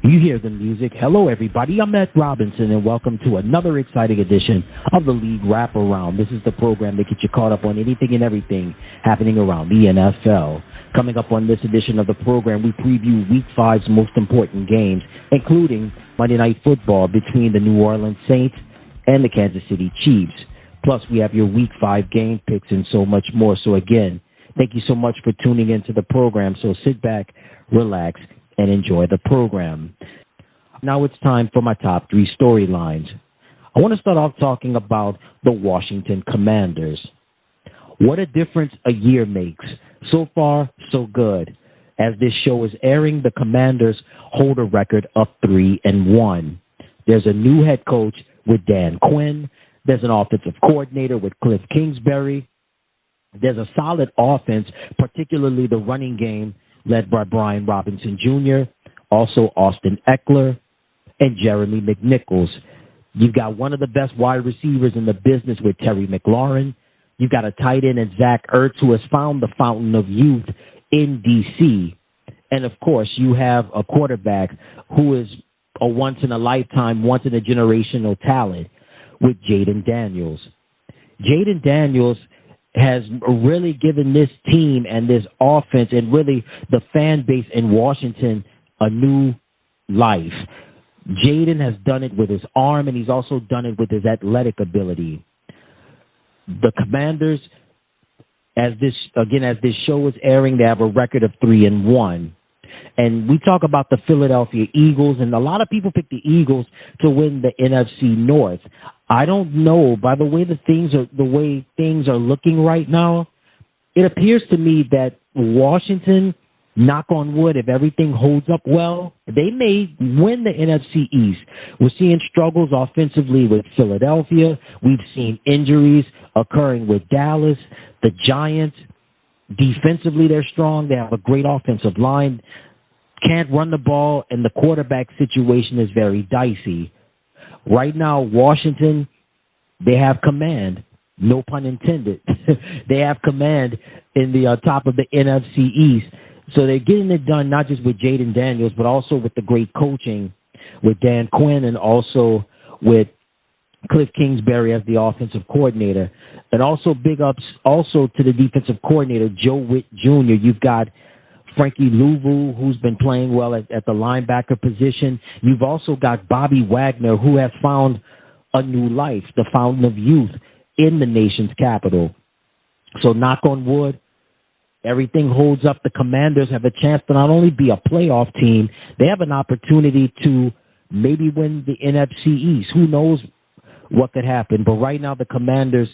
You hear the music. Hello, everybody. I'm Matt Robinson, and welcome to another exciting edition of the League Wraparound. This is the program that gets you caught up on anything and everything happening around the NFL. Coming up on this edition of the program, we preview Week 5's most important games, including Monday Night Football between the New Orleans Saints and the Kansas City Chiefs. Plus, we have your Week 5 game picks and so much more. So, again, thank you so much for tuning into the program. So sit back, relax, and enjoy the program. Now it's time for my top 3 storylines. I want to start off talking about the Washington Commanders. What a difference a year makes. So far, so good. As this show is airing, the Commanders hold a record of 3-1. There's a new head coach with Dan Quinn. There's an offensive coordinator with Cliff Kingsbury. There's a solid offense, particularly the running game, led by Brian Robinson Jr., also Austin Eckler, and Jeremy McNichols. You've got one of the best wide receivers in the business with Terry McLaurin. You've got a tight end in Zach Ertz, who has found the fountain of youth in D.C. And, of course, you have a quarterback who is a once-in-a-lifetime, once-in-a-generational talent with Jaden Daniels. Jaden Daniels has really given this team and this offense and really the fan base in Washington a new life. Jaden has done it with his arm, and he's also done it with his athletic ability. The Commanders, as this show is airing, they have a record of 3-1. And we talk about the Philadelphia Eagles, and a lot of people pick the Eagles to win the NFC North. I don't know. By the way things are looking right now, it appears to me that Washington, knock on wood, if everything holds up well, they may win the NFC East. We're seeing struggles offensively with Philadelphia. We've seen injuries occurring with Dallas. The Giants, defensively, they're strong. They have a great offensive line. Can't run the ball, and the quarterback situation is very dicey. Right now, Washington, they have command. No pun intended. They have command in the top of the NFC East. So they're getting it done not just with Jaden Daniels, but also with the great coaching with Dan Quinn and also with Cliff Kingsbury as the offensive coordinator. And also big ups also to the defensive coordinator, Joe Witt Jr. You've got Frankie Louvu, who's been playing well at the linebacker position. You've also got Bobby Wagner, who has found a new life, the fountain of youth in the nation's capital. So knock on wood, everything holds up. The Commanders have a chance to not only be a playoff team, they have an opportunity to maybe win the NFC East. Who knows what could happen? But right now, the Commanders,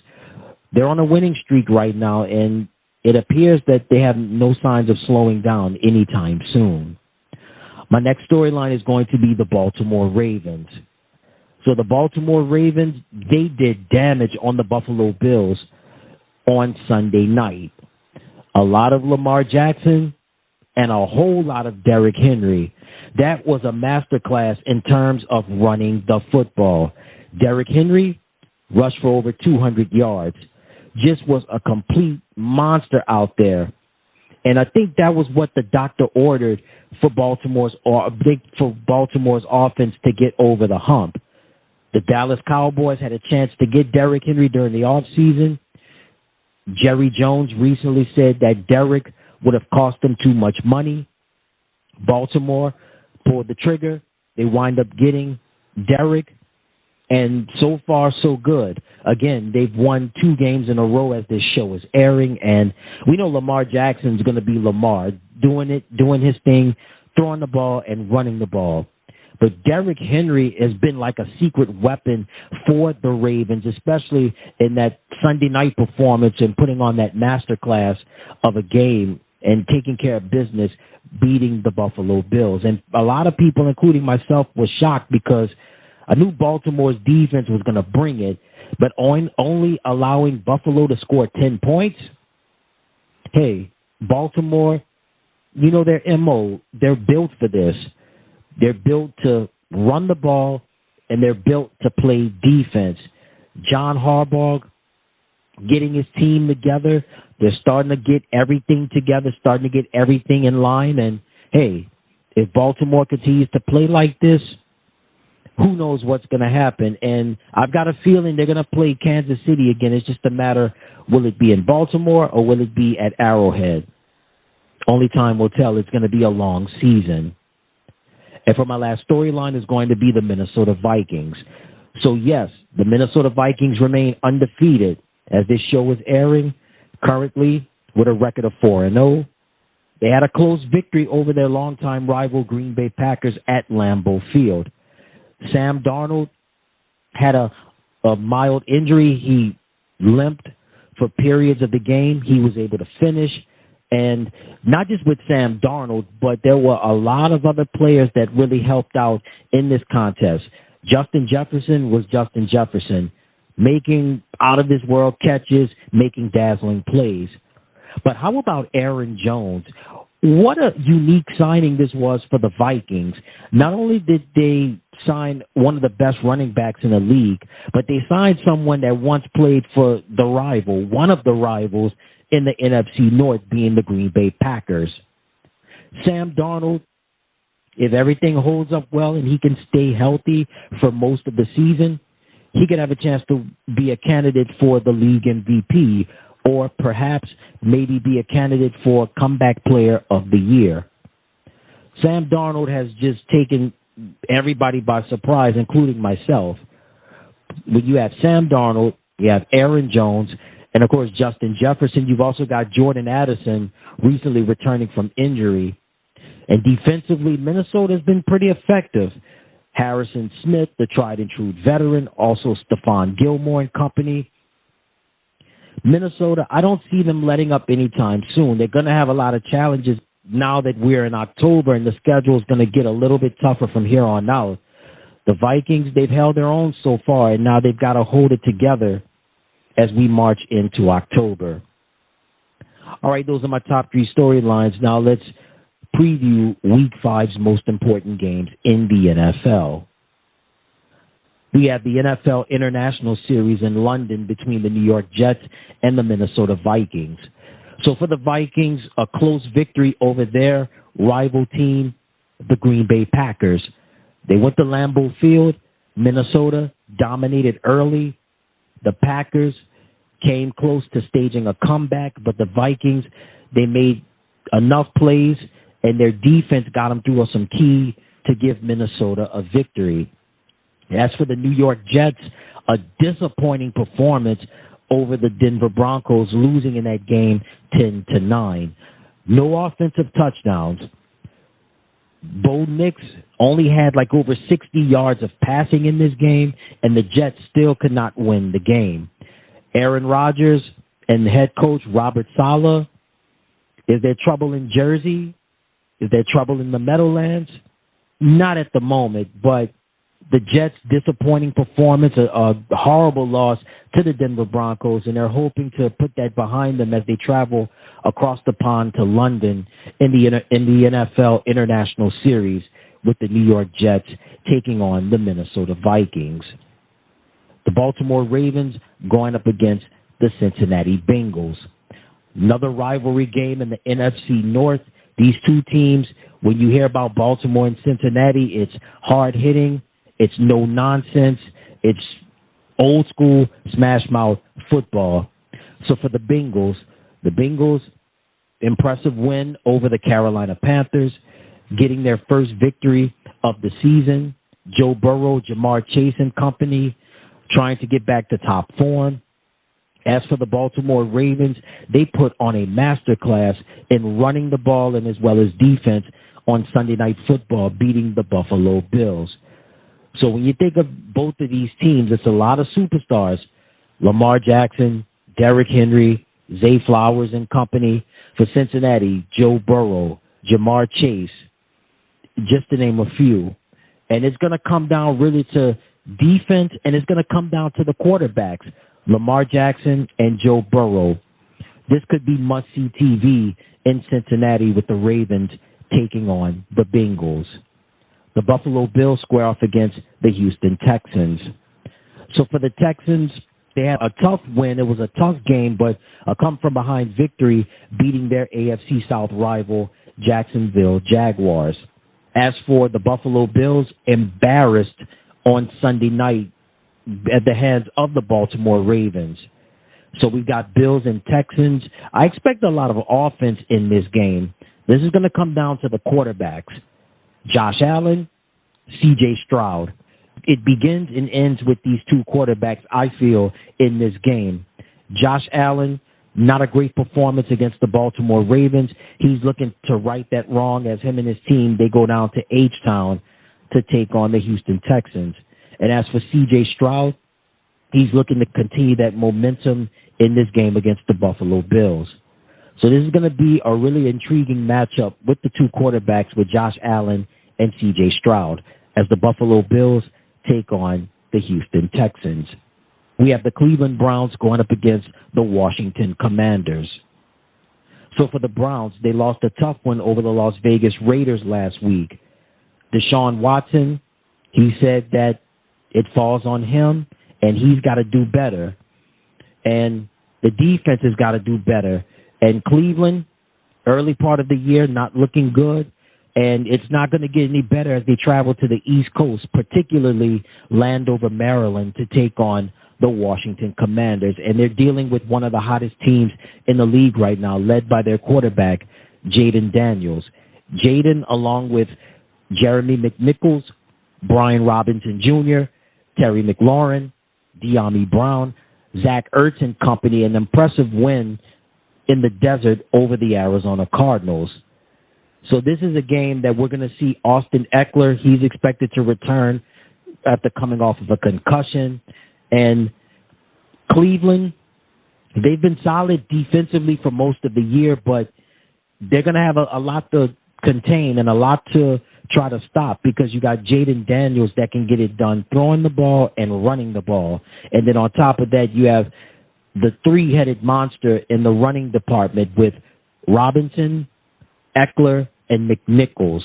they're on a winning streak right now, and it appears that they have no signs of slowing down anytime soon. My next storyline is going to be the Baltimore Ravens. So the Baltimore Ravens, they did damage on the Buffalo Bills on Sunday night. A lot of Lamar Jackson and a whole lot of Derrick Henry. That was a masterclass in terms of running the football. Derrick Henry rushed for over 200 yards. Just was a complete monster out there. And I think that was what the doctor ordered for Baltimore's offense to get over the hump. The Dallas Cowboys had a chance to get Derrick Henry during the offseason. Jerry Jones recently said that Derrick would have cost them too much money. Baltimore pulled the trigger. They wind up getting Derrick. And so far, so good. Again, they've won 2 games in a row as this show is airing. And we know Lamar Jackson's going to be Lamar, doing his thing, throwing the ball and running the ball. But Derrick Henry has been like a secret weapon for the Ravens, especially in that Sunday night performance and putting on that masterclass of a game and taking care of business, beating the Buffalo Bills. And a lot of people, including myself, were shocked because I knew Baltimore's defense was going to bring it, but only allowing Buffalo to score 10 points. Hey, Baltimore, you know their MO. They're built for this. They're built to run the ball, and they're built to play defense. John Harbaugh getting his team together. They're starting to get everything together, starting to get everything in line. And, hey, If Baltimore continues to play like this, who knows what's going to happen. And I've got a feeling they're going to play Kansas City again. It's just a matter, will it be in Baltimore or will it be at Arrowhead? Only time will tell. It's going to be a long season. And for my last storyline is going to be the Minnesota Vikings. So, yes, the Minnesota Vikings remain undefeated as this show is airing currently with a record of 4-0. They had a close victory over their longtime rival Green Bay Packers at Lambeau Field. Sam Darnold had a mild injury. He limped for periods of the game. He was able to finish. And not just with Sam Darnold, but there were a lot of other players that really helped out in this contest. Justin Jefferson was Justin Jefferson, making out-of-this-world catches, making dazzling plays. But how about Aaron Jones? What a unique signing this was for the Vikings. Not only did they sign one of the best running backs in the league, but they signed someone that once played for the rival, one of the rivals in the NFC North, being the Green Bay Packers. Sam Darnold, if everything holds up well and he can stay healthy for most of the season, he could have a chance to be a candidate for the league MVP, or perhaps maybe be a candidate for Comeback Player of the Year. Sam Darnold has just taken everybody by surprise, including myself. When you have Sam Darnold, you have Aaron Jones, and, of course, Justin Jefferson. You've also got Jordan Addison recently returning from injury. And defensively, Minnesota has been pretty effective. Harrison Smith, the tried-and-true veteran, also Stephon Gilmore and company. Minnesota, I don't see them letting up anytime soon. They're going to have a lot of challenges now that we're in October, and the schedule is going to get a little bit tougher from here on out. The Vikings, they've held their own so far, and now they've got to hold it together as we march into October. All right, those are my top three storylines. Now let's preview Week 5's most important games in the NFL. We have the NFL International Series in London between the New York Jets and the Minnesota Vikings. So for the Vikings, a close victory over their rival team, the Green Bay Packers. They went to Lambeau Field. Minnesota dominated early. The Packers came close to staging a comeback, but the Vikings, they made enough plays, and their defense got them through some key to give Minnesota a victory. As for the New York Jets, a disappointing performance over the Denver Broncos, losing in that game 10-9. No offensive touchdowns. Bo Nix only had like over 60 yards of passing in this game, and the Jets still could not win the game. Aaron Rodgers and head coach Robert Saleh, is there trouble in Jersey? Is there trouble in the Meadowlands? Not at the moment, but the Jets' disappointing performance, a horrible loss to the Denver Broncos, and they're hoping to put that behind them as they travel across the pond to London in the NFL International Series with the New York Jets taking on the Minnesota Vikings. The Baltimore Ravens going up against the Cincinnati Bengals. Another rivalry game in the NFC North. These two teams, when you hear about Baltimore and Cincinnati, it's hard-hitting. It's no nonsense. It's old school smash mouth football. So for the Bengals, impressive win over the Carolina Panthers, getting their first victory of the season. Joe Burrow, Jamar Chase and company trying to get back to top form. As for the Baltimore Ravens, they put on a masterclass in running the ball and as well as defense on Sunday Night Football, beating the Buffalo Bills. So when you think of both of these teams, it's a lot of superstars. Lamar Jackson, Derrick Henry, Zay Flowers and company. For Cincinnati, Joe Burrow, Jamar Chase, just to name a few. And it's going to come down really to defense, and it's going to come down to the quarterbacks, Lamar Jackson and Joe Burrow. This could be must-see TV in Cincinnati with the Ravens taking on the Bengals. The Buffalo Bills square off against the Houston Texans. So for the Texans, they had a tough win. It was a tough game, but a come-from-behind victory, beating their AFC South rival, Jacksonville Jaguars. As for the Buffalo Bills, embarrassed on Sunday night at the hands of the Baltimore Ravens. So we've got Bills and Texans. I expect a lot of offense in this game. This is going to come down to the quarterbacks. Josh Allen, C.J. Stroud. It begins and ends with these two quarterbacks, I feel, in this game. Josh Allen, not a great performance against the Baltimore Ravens. He's looking to right that wrong as him and his team, they go down to H-Town to take on the Houston Texans. And as for C.J. Stroud, he's looking to continue that momentum in this game against the Buffalo Bills. So this is going to be a really intriguing matchup with the two quarterbacks with Josh Allen and C.J. Stroud as the Buffalo Bills take on the Houston Texans. We have the Cleveland Browns going up against the Washington Commanders. So for the Browns, they lost a tough one over the Las Vegas Raiders last week. Deshaun Watson, he said that it falls on him and he's got to do better. And the defense has got to do better. And Cleveland, early part of the year, not looking good. And it's not going to get any better as they travel to the East Coast, particularly Landover, Maryland, to take on the Washington Commanders. And they're dealing with one of the hottest teams in the league right now, led by their quarterback, Jaden Daniels. Jaden, along with Jeremy McNichols, Brian Robinson Jr., Terry McLaurin, De'Ami Brown, Zach Ertz and company, an impressive win in the desert over the Arizona Cardinals. So this is a game that we're going to see Austin Eckler. He's expected to return after coming off of a concussion. And Cleveland, they've been solid defensively for most of the year, but they're going to have a lot to contain and a lot to try to stop because you got Jaden Daniels that can get it done throwing the ball and running the ball. And then on top of that, you have the three-headed monster in the running department with Robinson, Eckler, and McNichols.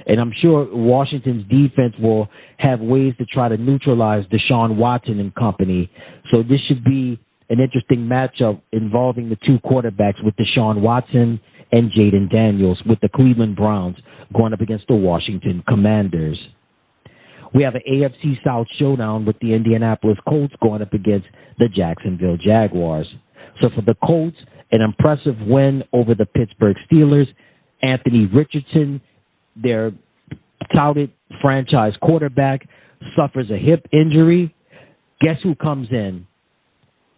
And I'm sure Washington's defense will have ways to try to neutralize Deshaun Watson and company. So this should be an interesting matchup involving the two quarterbacks with Deshaun Watson and Jaden Daniels with the Cleveland Browns going up against the Washington Commanders. We have an AFC South showdown with the Indianapolis Colts going up against the Jacksonville Jaguars. So for the Colts, an impressive win over the Pittsburgh Steelers. Anthony Richardson, their touted franchise quarterback, suffers a hip injury. Guess who comes in?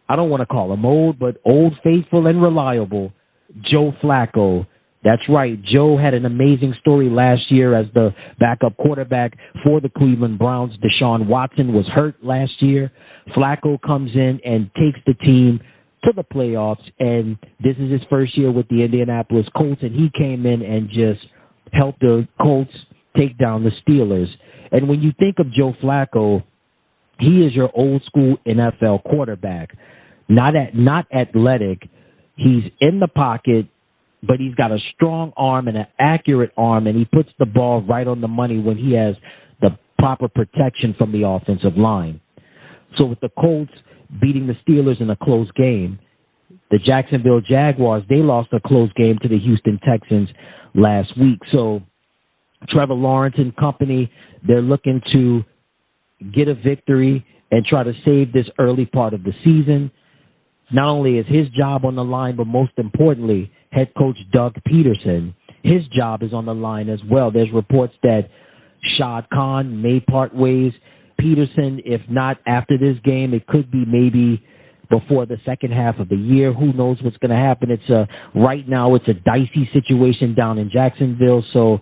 I don't want to call him old, but old, faithful, and reliable, Joe Flacco. That's right. Joe had an amazing story last year as the backup quarterback for the Cleveland Browns. Deshaun Watson was hurt last year. Flacco comes in and takes the team to the playoffs, and this is his first year with the Indianapolis Colts, and he came in and just helped the Colts take down the Steelers. And when you think of Joe Flacco, he is your old-school NFL quarterback. Not athletic. He's in the pocket, but he's got a strong arm and an accurate arm, and he puts the ball right on the money when he has the proper protection from the offensive line. So with the Colts beating the Steelers in a close game, the Jacksonville Jaguars, they lost a close game to the Houston Texans last week. So Trevor Lawrence and company, they're looking to get a victory and try to save this early part of the season. Not only is his job on the line, but most importantly, head coach Doug Peterson, his job is on the line as well. There's reports that Shad Khan may part ways. Peterson, if not after this game, it could be maybe before the second half of the year. Who knows what's going to happen? Right now it's a dicey situation down in Jacksonville. So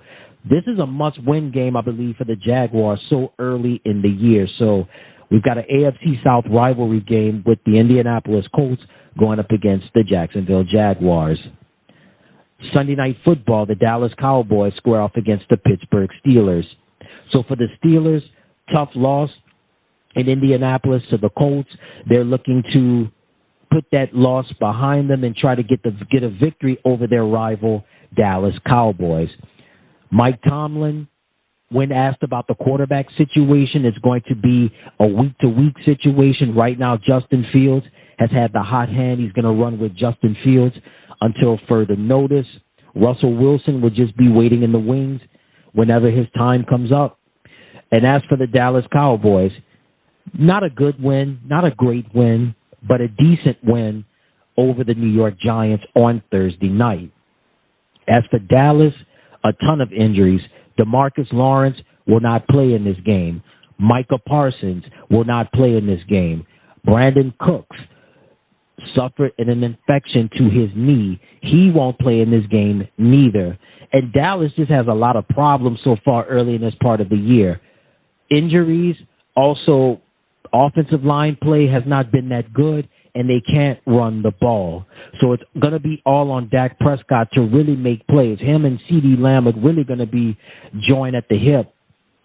this is a must-win game, I believe, for the Jaguars so early in the year. So we've got an AFC South rivalry game with the Indianapolis Colts going up against the Jacksonville Jaguars. Sunday Night Football, the Dallas Cowboys square off against the Pittsburgh Steelers. So for the Steelers, tough loss in Indianapolis to the Colts. They're looking to put that loss behind them and try to get a victory over their rival Dallas Cowboys. Mike Tomlin, when asked about the quarterback situation, it's going to be a week-to-week situation. Right now, Justin Fields has had the hot hand. He's going to run with Justin Fields until further notice. Russell Wilson will just be waiting in the wings whenever his time comes up. And as for the Dallas Cowboys, not a good win, not a great win, but a decent win over the New York Giants on Thursday night. As for Dallas, a ton of injuries. DeMarcus Lawrence will not play in this game. Micah Parsons will not play in this game. Brandon Cooks suffered an infection to his knee. He won't play in this game neither. And Dallas just has a lot of problems so far early in this part of the year. Injuries, also offensive line play has not been that good, and they can't run the ball. So it's going to be all on Dak Prescott to really make plays. Him and CeeDee Lamb are really going to be joined at the hip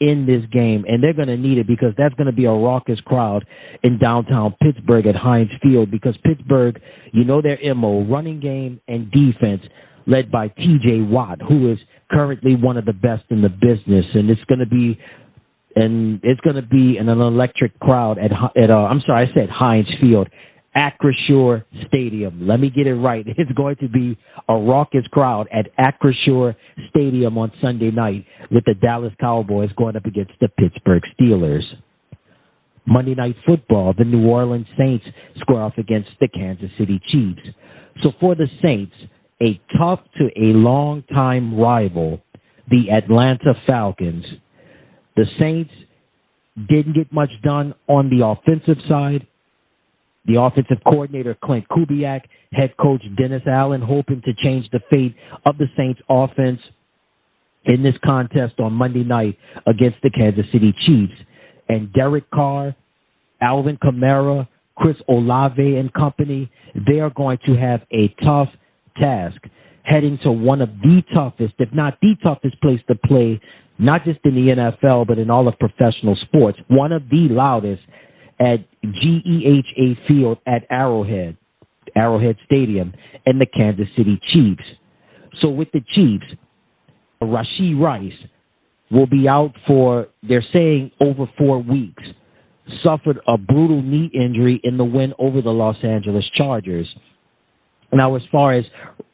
in this game, and they're going to need it because that's going to be a raucous crowd in downtown Pittsburgh at Heinz Field because Pittsburgh, you know their MO, running game and defense, led by T.J. Watt, who is currently one of the best in the business, and it's going to be an electric crowd at Heinz Field, Acrisure Stadium. Let me get it right. It's going to be a raucous crowd at Acrisure Stadium on Sunday night with the Dallas Cowboys going up against the Pittsburgh Steelers. Monday Night Football, the New Orleans Saints square off against the Kansas City Chiefs. So for the Saints, a tough to a long-time rival, the Atlanta Falcons. The Saints didn't get much done on the offensive side. The offensive coordinator, Clint Kubiak, head coach Dennis Allen, hoping to change the fate of the Saints offense in this contest on Monday night against the Kansas City Chiefs. And Derek Carr, Alvin Kamara, Chris Olave and company, they are going to have a tough task heading to one of the toughest, if not the toughest place to play, not just in the NFL, but in all of professional sports, one of the loudest at GEHA Field at Arrowhead Stadium, and the Kansas City Chiefs. So with the Chiefs, Rashee Rice will be out for, they're saying, over 4 weeks. Suffered a brutal knee injury in the win over the Los Angeles Chargers. Now, as far as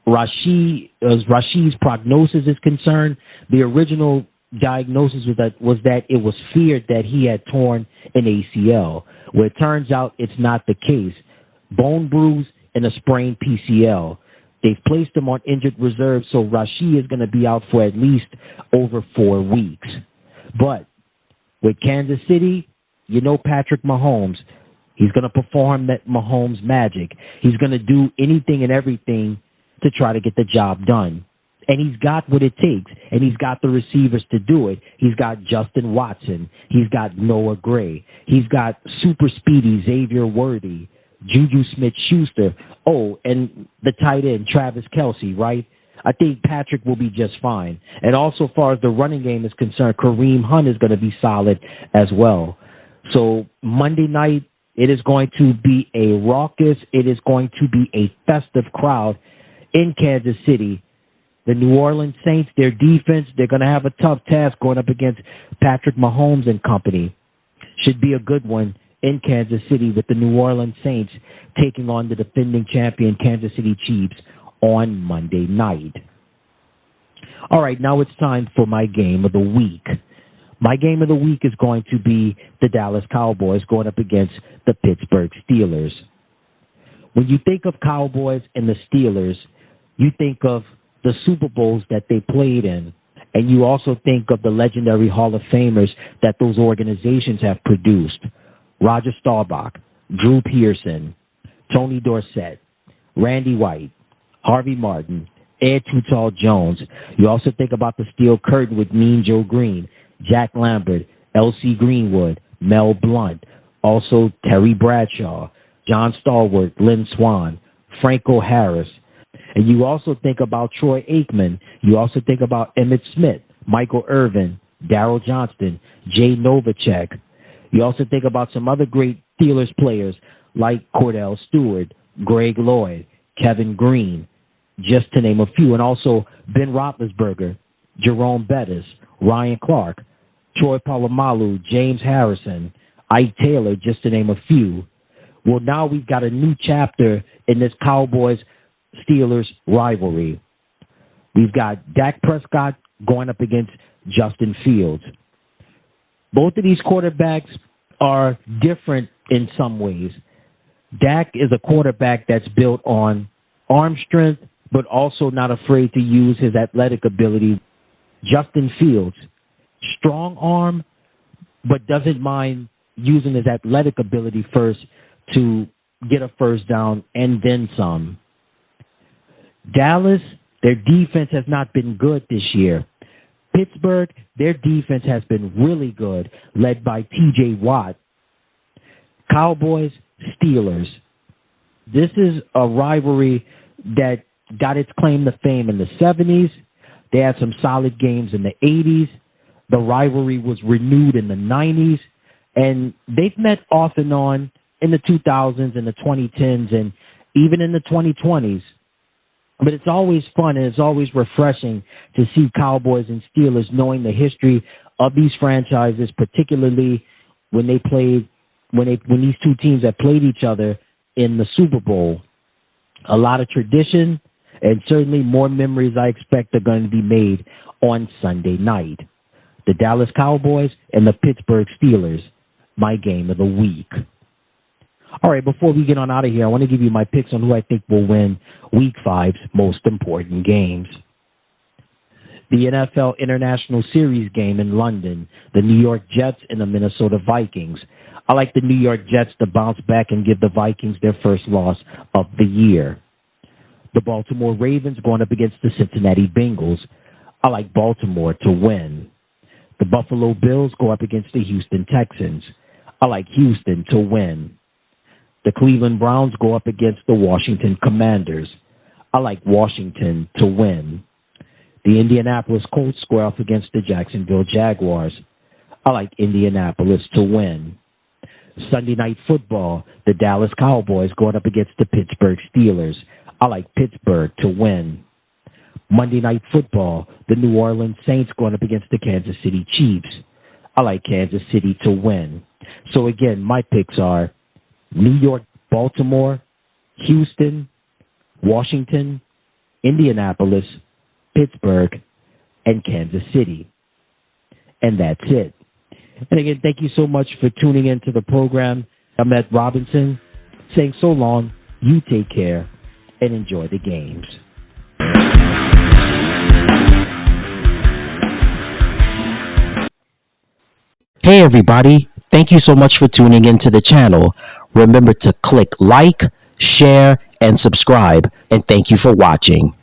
Rashee's prognosis is concerned, the original diagnosis was that it was feared that he had torn an ACL. Well, it turns out it's not the case. Bone bruise and a sprained PCL. They've placed him on injured reserve, so Rashee is going to be out for at least over 4 weeks. But with Kansas City, you know Patrick Mahomes. He's going to perform that Mahomes magic. He's going to do anything and everything to try to get the job done. And he's got what it takes, and he's got the receivers to do it. He's got Justin Watson. He's got Noah Gray. He's got super speedy Xavier Worthy, Juju Smith-Schuster. Oh, and the tight end, Travis Kelce, right? I think Patrick will be just fine. And also, as far as the running game is concerned, Kareem Hunt is going to be solid as well. So Monday night, it is going to be a raucous, it is going to be a festive crowd in Kansas City. The New Orleans Saints, their defense, they're going to have a tough task going up against Patrick Mahomes and company. Should be a good one in Kansas City with the New Orleans Saints taking on the defending champion Kansas City Chiefs on Monday night. All right, now it's time for my game of the week. My game of the week is going to be the Dallas Cowboys going up against the Pittsburgh Steelers. When you think of Cowboys and the Steelers, you think of the Super Bowls that they played in, and you also think of the legendary Hall of Famers that those organizations have produced. Roger Staubach, Drew Pearson, Tony Dorsett, Randy White, Harvey Martin, Ed Too Tall Jones. You also think about the Steel Curtain with Mean Joe Green, Jack Lambert, L.C. Greenwood, Mel Blount, also Terry Bradshaw, John Stallworth, Lynn Swann, Franco Harris. And you also think about Troy Aikman. You also think about Emmitt Smith, Michael Irvin, Darryl Johnston, Jay Novacek. You also think about some other great Steelers players like Cordell Stewart, Greg Lloyd, Kevin Green, just to name a few. And also Ben Roethlisberger, Jerome Bettis, Ryan Clark, Troy Polamalu, James Harrison, Ike Taylor, just to name a few. Well, now we've got a new chapter in this Cowboys-Steelers rivalry. We've got Dak Prescott going up against Justin Fields. Both of these quarterbacks are different in some ways. Dak is a quarterback that's built on arm strength, but also not afraid to use his athletic ability. Justin Fields, strong arm, but doesn't mind using his athletic ability first to get a first down and then some. Dallas, their defense has not been good this year. Pittsburgh, their defense has been really good, led by T.J. Watt. Cowboys, Steelers. This is a rivalry that got its claim to fame in the 70s. They had some solid games in the 80s. The rivalry was renewed in the 90s. And they've met off and on in the 2000s and the 2010s and even in the 2020s. But it's always fun and it's always refreshing to see Cowboys and Steelers knowing the history of these franchises, particularly when these two teams have played each other in the Super Bowl. A lot of tradition and certainly more memories I expect are going to be made on Sunday night. The Dallas Cowboys and the Pittsburgh Steelers, my game of the week. All right, before we get on out of here, I want to give you my picks on who I think will win Week 5's most important games. The NFL International Series game in London, the New York Jets and the Minnesota Vikings. I like the New York Jets to bounce back and give the Vikings their first loss of the year. The Baltimore Ravens going up against the Cincinnati Bengals. I like Baltimore to win. The Buffalo Bills go up against the Houston Texans. I like Houston to win. The Cleveland Browns go up against the Washington Commanders. I like Washington to win. The Indianapolis Colts square off against the Jacksonville Jaguars. I like Indianapolis to win. Sunday Night Football, the Dallas Cowboys going up against the Pittsburgh Steelers. I like Pittsburgh to win. Monday Night Football, the New Orleans Saints going up against the Kansas City Chiefs. I like Kansas City to win. So again, my picks are New York, Baltimore, Houston, Washington, Indianapolis, Pittsburgh, and Kansas City. And that's it. And again, thank you so much for tuning into the program. I'm Ed Robinson, saying so long, you take care, and enjoy the games. Hey everybody, thank you so much for tuning into the channel. Remember to click like, share, and subscribe, and thank you for watching.